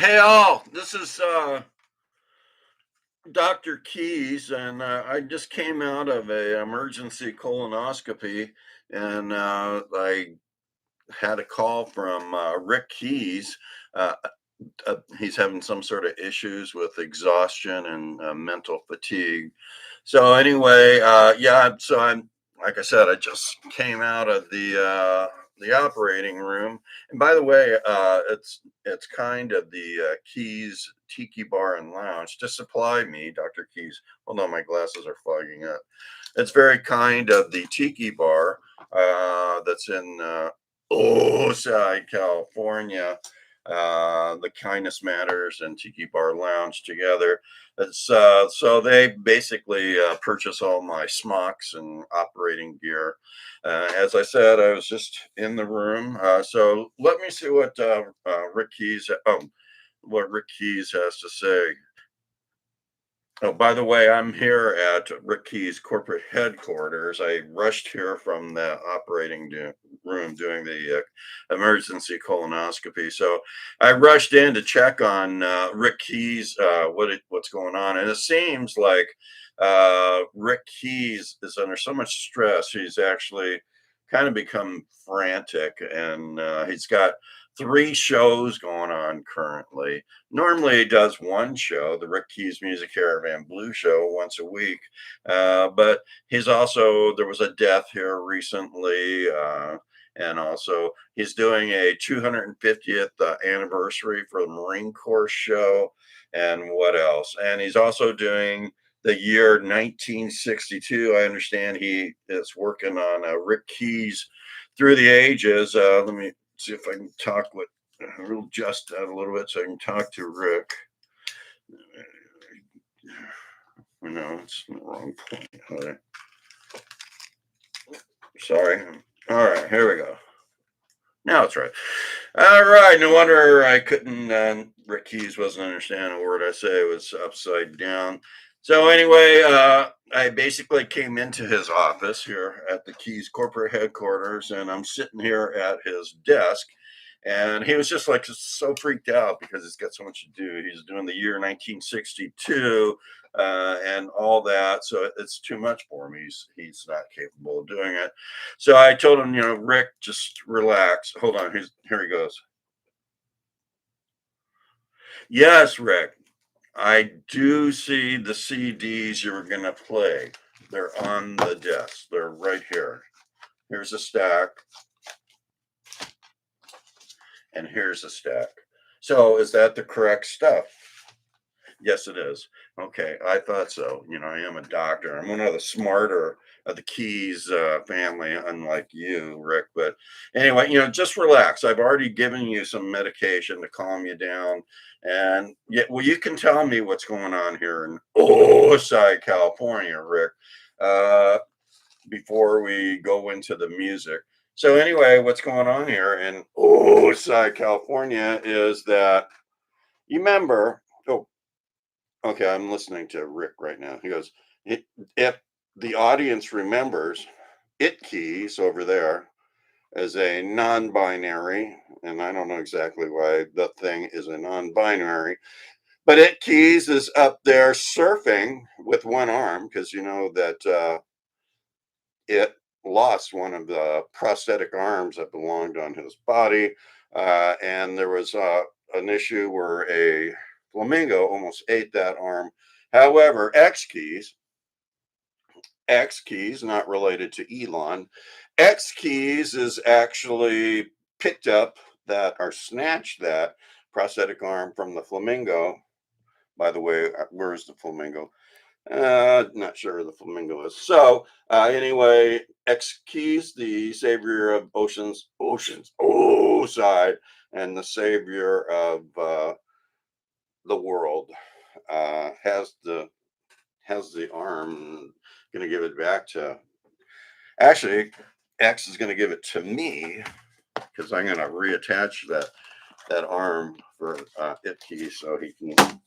Hey all, this is Dr. Keyes, and I just came out of a emergency colonoscopy, and I had a call from Rick Keyes. Uh, he's having some sort of issues with exhaustion and mental fatigue. So anyway, yeah. So I'm like I said, I just came out of the operating room. And by the way, it's kind of the Keys Tiki Bar and Lounge. To supply me, Dr. Keys. Hold on, my glasses are fogging up. It's very kind of the Tiki Bar that's in Osai, California. The Kindness Matters and Tiki Bar Lounge together. So they basically purchase all my smocks and operating gear. As I said, I was just in the room. So let me see what Rick Keyes has to say. Oh, by the way, I'm here at Rick Keyes corporate headquarters. I rushed here from the room doing the emergency colonoscopy. So I rushed in to check on Rick Keyes, what's going on. And it seems like Rick Keyes is under so much stress. He's actually kind of become frantic, and he's got three shows going on currently. Normally he does one show, the Rick Keyes Music Caravan Blue Show, once a week. But there was a death here recently. And also, he's doing a 250th anniversary for the Marine Corps show. And what else? And he's also doing the year 1962. I understand he is working on Rick Keyes through the ages. Let me see if I can talk with We'll adjust that a little bit so I can talk to Rick. No, it's in the wrong point. Okay. Sorry. All right, here we go. Now it's right. All right. No wonder I couldn't. Rick Keyes wasn't understanding a word I say. It was upside down. So anyway, I basically came into his office here at the Keyes corporate headquarters, and I'm sitting here at his desk. And he was just like so freaked out because he's got so much to do. He's doing the year 1962 and all that, so it's too much for him. He's not capable of doing it. So I told him, Rick, just relax. Hold on, here he goes. Yes, Rick, I do see the CDs you were going to play. They're on the desk. They're right here. Here's a stack, and here's a stack. So is that the correct stuff? Yes, it is. Okay, I thought so. I am a doctor. I'm one of the smarter of the Keys family, unlike you, Rick. But anyway, just relax. I've already given you some medication to calm you down. And yeah, well, you can tell me what's going on here in Osai, California, Rick, uh, before we go into the music. So anyway, what's going on here in Osai, California is that you remember. Oh, okay, I'm listening to Rick right now. He goes, If the audience remembers, it keys over there as a non binary, and I don't know exactly why the thing is a non binary, but it keys is up there surfing with one arm because you know that it lost one of the prosthetic arms that belonged on his body. And there was an issue where a flamingo almost ate that arm. However, X Keys, not related to Elon, X Keys is actually picked up that or snatched that prosthetic arm from the flamingo. By the way, where's the flamingo? Not sure where the flamingo is. So anyway, X Keys, the savior of oceans, side, and the savior of the world, has the arm. Going to give it back to. Actually, X is going to give it to me because I'm going to reattach that arm for it key so he can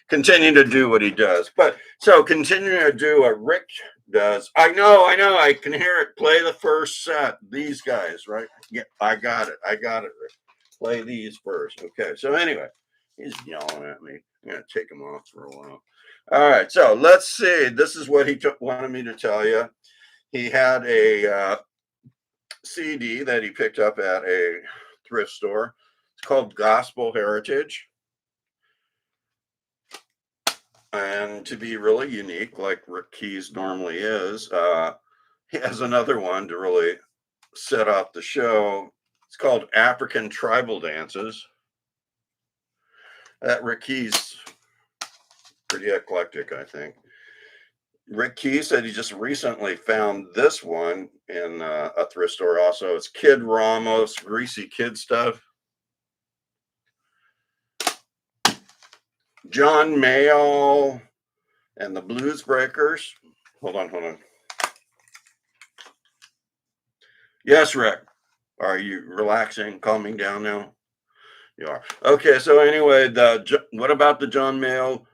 continue to do what he does. But so continue to do what Rick does. I know. I can hear it. Play the first set. These guys, right? Yeah, I got it, Rick. Play these first. Okay. So anyway, He's yelling at me. I'm going to take him off for a while. All right. So let's see. This is what he wanted me to tell you. He had a CD that he picked up at a thrift store. It's called Gospel Heritage. And to be really unique, like Rick Keyes normally is, he has another one to really set off the show. It's called African Tribal Dances. That Rick Keyes, pretty eclectic, I think. Rick Keyes said he just recently found this one in a thrift store also. It's Kid Ramos, Greasy Kid Stuff. John Mayall and the Blues Breakers. Hold on. Yes, Rick. Are you relaxing, calming down now? You are. Okay, so anyway, what about the John Mayall?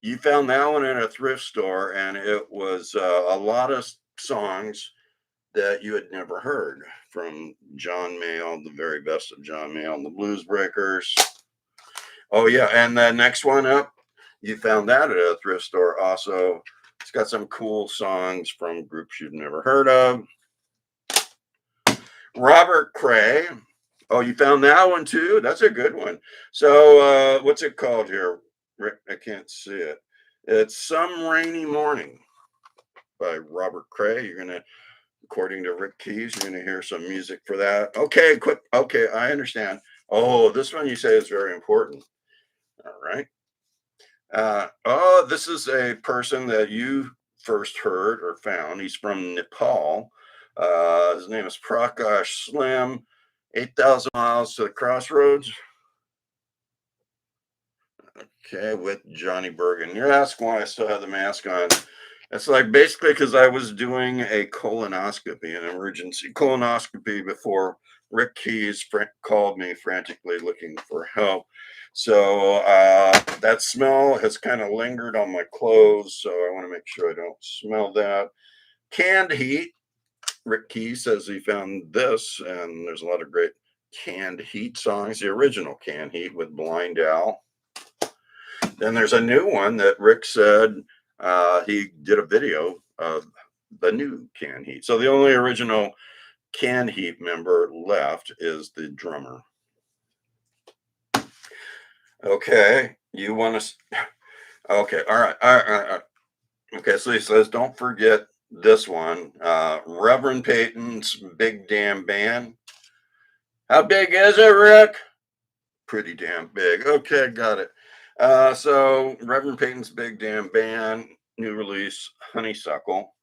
You found that one in a thrift store, and it was a lot of songs that you had never heard from John Mayall, the very best of John Mayall, and the Blues Breakers. Oh, yeah, and the next one up, you found that at a thrift store also. It's got some cool songs from groups you've never heard of. Robert Cray. Oh, you found that one too? That's a good one. So, what's it called here? Rick, I can't see it. It's Some Rainy Morning by Robert Cray. You're going to, according to Rick Keyes, you're going to hear some music for that. Okay, quick. Okay, I understand. Oh, this one you say is very important. All right. Oh, this is a person that you first heard or found. He's from Nepal. His name is Prakash Slim. 8,000 miles to the crossroads. Okay, with Johnny Bergen. You're asking why I still have the mask on. It's like basically because I was doing a colonoscopy, an emergency colonoscopy before Rick Keyes called me frantically looking for help. So that smell has kind of lingered on my clothes. So I want to make sure I don't smell that. Canned heat. Rick Keyes says he found this, and there's a lot of great canned heat songs. The original Canned Heat with Blind Al. Then there's a new one that Rick said he did a video of the new Canned Heat. So the only original Canned Heat member left is the drummer. Okay, you want to? Okay, all right. Okay, so he says, don't forget this one, Reverend Peyton's Big Damn Band. How big is it, Rick? Pretty damn big. Okay, got it. So Reverend Peyton's Big Damn Band, new release, Honeysuckle.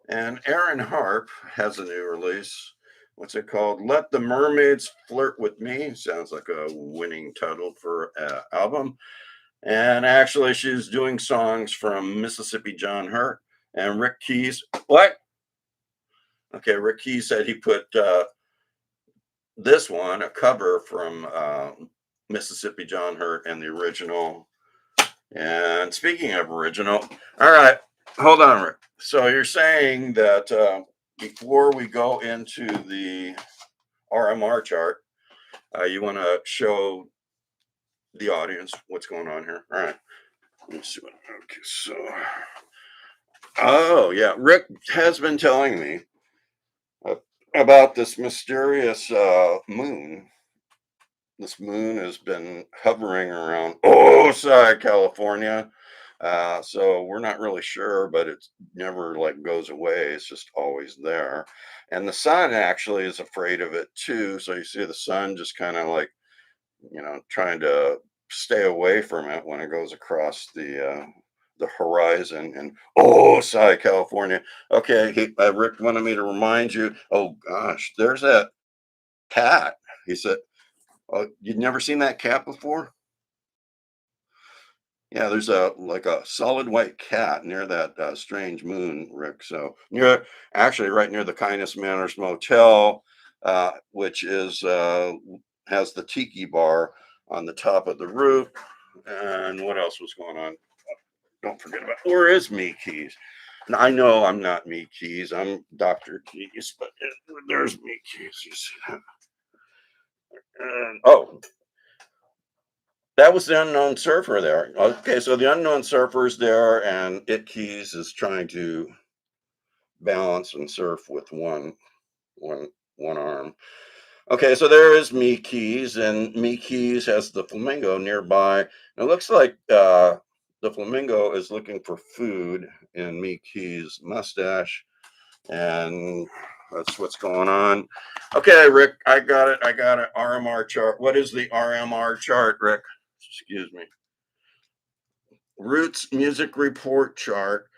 And Aaron Harp has a new release. What's it called? Let the Mermaids Flirt with Me. Sounds like a winning title for an album. And actually, she's doing songs from Mississippi John Hurt and Rick Keyes. What? Okay, Rick Keyes said he put this one, a cover from Mississippi John Hurt and the original. And speaking of original, all right, hold on, Rick. So you're saying that before we go into the RMR chart, you want to show the audience what's going on here. All right. Let's see what. Okay, so. Oh, yeah. Rick has been telling me about this mysterious moon. This moon has been hovering around Osai, California. So we're not really sure, but it never like goes away. It's just always there. And the sun actually is afraid of it too. So you see the sun just kind of like, trying to stay away from it when it goes across the horizon in Osai, California. Okay, Rick wanted me to remind you. Oh gosh, there's that cat. He said, "Oh, you'd never seen that cat before?" Yeah, there's a solid white cat near that strange moon, Rick. So actually right near the Kindness Manors Motel, which has the tiki bar on the top of the roof. And what else was going on? Don't forget about where is Me Keys? And I know I'm not Me Keys. I'm Dr. Keys, but there's Me Keys. You see that? And, That was the unknown surfer there. Okay, so the unknown surfer's there, and It Keys is trying to balance and surf with one one arm. Okay, so there is Me Keys, and Me Keys has the flamingo nearby. It looks like the flamingo is looking for food in Me Keys' mustache, and that's what's going on. Okay, Rick, I got it. I got it. RMR chart. What is the RMR chart, Rick? Excuse me. Roots Music Report chart,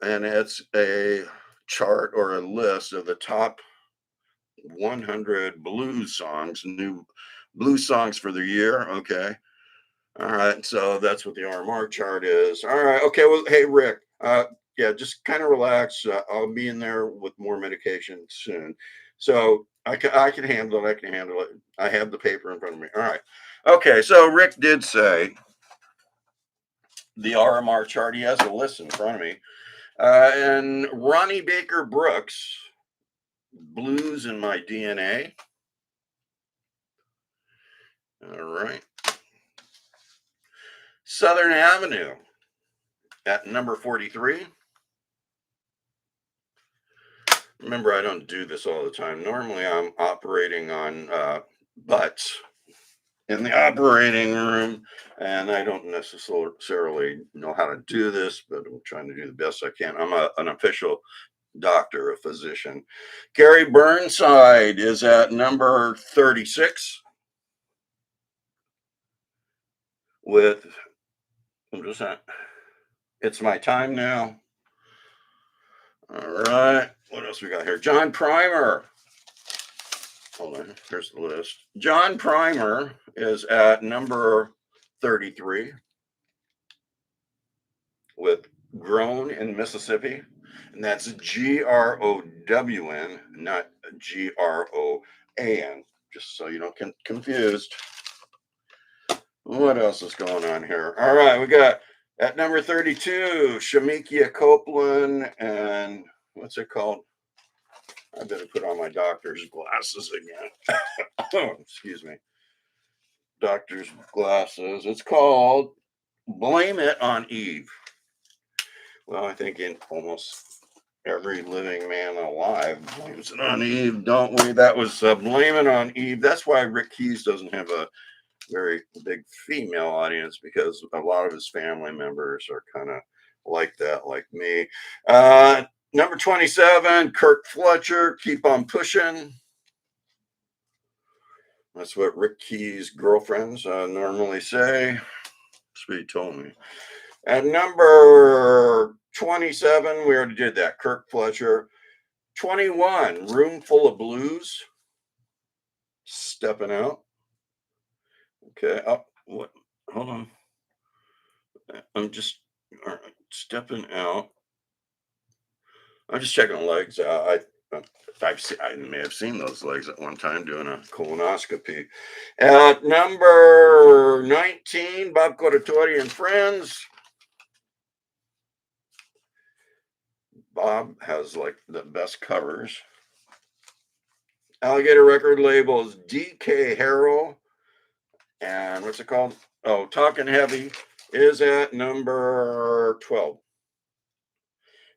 and it's a chart or a list of the top 100 blues songs, new blues songs for the year. Okay. All right. So that's what the RMR chart is. All right. Okay. Well, hey, Rick. Yeah, just kind of relax. I'll be in there with more medication soon. So I can handle it. I can handle it. I have the paper in front of me. All right. Okay. So Rick did say the RMR chart. He has a list in front of me. And Ronnie Baker Brooks, Blues in My DNA. All right. Southern Avenue at number 43. Remember, I don't do this all the time. Normally, I'm operating on butts in the operating room, and I don't necessarily know how to do this, but I'm trying to do the best I can. I'm an official doctor, a physician. Gary Burnside is at number 36 with, I'm just not, It's My Time Now. All right. What else we got here? John Primer. Hold on. Here's the list. John Primer is at number 33 with Grown in Mississippi. And that's Grown, not Groan. Just so you don't get confused. What else is going on here? All right. We got at number 32, Shamikia Copeland. And what's it called? I better put on my doctor's glasses again. Oh, excuse me. Doctor's glasses. It's called Blame It on Eve. Well, I think in almost every living man alive blames it on Eve, don't we? That was Blame It on Eve. That's why Rick Keyes doesn't have a very big female audience, because a lot of his family members are kind of like that, like me. Number 27, Kirk Fletcher, Keep on Pushing. That's what Rick Keyes' girlfriends normally say. That's what he told me. At number 27, we already did that. Kirk Fletcher. 21, Room Full of Blues. Stepping Out. Okay. Oh, what? Hold on. I'm just all right, stepping out. I'm just checking the legs out. I may have seen those legs at one time doing a colonoscopy. At number 19, Bob Corritore and Friends. Bob has like the best covers. Alligator record labels DK Harrell. And what's it called? Oh, Talking Heavy is at number 12.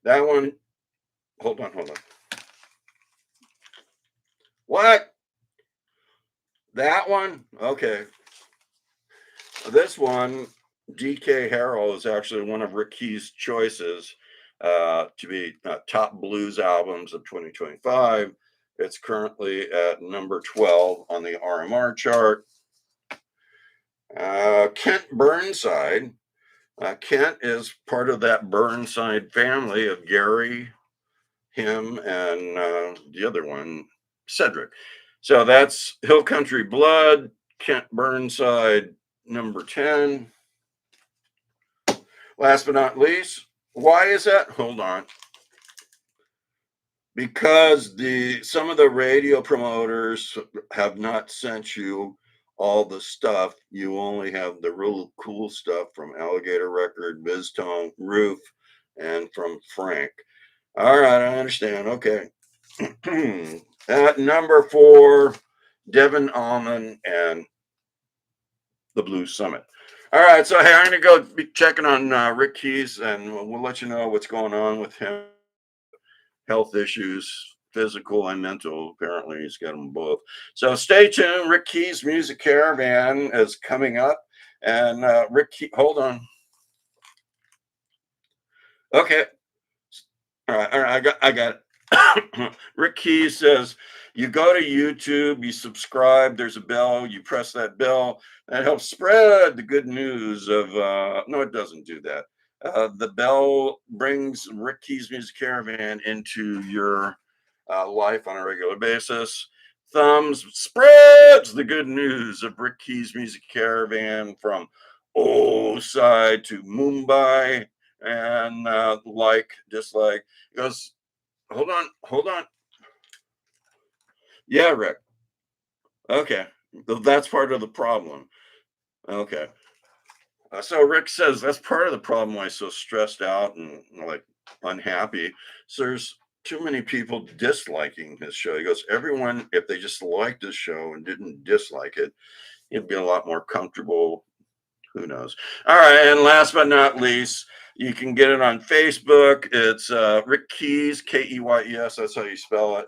That one, hold on. What? That one? Okay. This one, DK Harrell, is actually one of Rick Keyes' choices to be top blues albums of 2025. It's currently at number 12 on the RMR chart. Kent Burnside. Kent is part of that Burnside family of Gary, him, and the other one, Cedric. So that's Hill Country Blood, Kent Burnside, number 10. Last but not least, why is that? Hold on. Because some of the radio promoters have not sent you all the stuff. You only have the real cool stuff from Alligator Record, Biztone, Roof, and from Frank. All right, I understand. Okay. At number 4, Devin Allman and the Blues Summit. All right, so hey, I'm gonna go be checking on Rick Keyes, and we'll let you know what's going on with him. Health issues, physical and mental. Apparently, he's got them both. So stay tuned. Rick Keyes Music Caravan is coming up, and hold on. Okay, all right, I got it. Rick Keyes says you go to YouTube, you subscribe, there's a bell, you press that bell, that helps spread the good news of no, it doesn't do that. The bell brings Rick Keyes Music Caravan into your life on a regular basis. Thumbs spreads the good news of Rick Keyes Music Caravan from Oside to Mumbai, and like, dislike. It goes, hold on. Yeah, Rick. Okay. That's part of the problem. Okay. So Rick says that's part of the problem why he's so stressed out and like unhappy. So there's too many people disliking his show. He goes, everyone, if they just liked his show and didn't dislike it, it'd be a lot more comfortable. Who knows? All right. And last but not least, you can get it on Facebook. It's Rick Keyes, Keyes. That's how you spell it.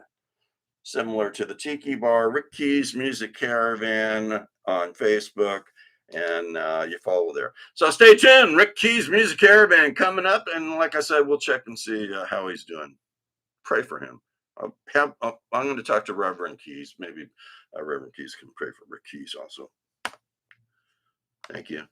Similar to the Tiki Bar, Rick Keyes Music Caravan on Facebook, and you follow there. So stay tuned. Rick Keyes Music Caravan coming up, and like I said, we'll check and see how he's doing. Pray for him. I'm going to talk to Reverend Keyes. Maybe Reverend Keyes can pray for Rick Keyes also. Thank you.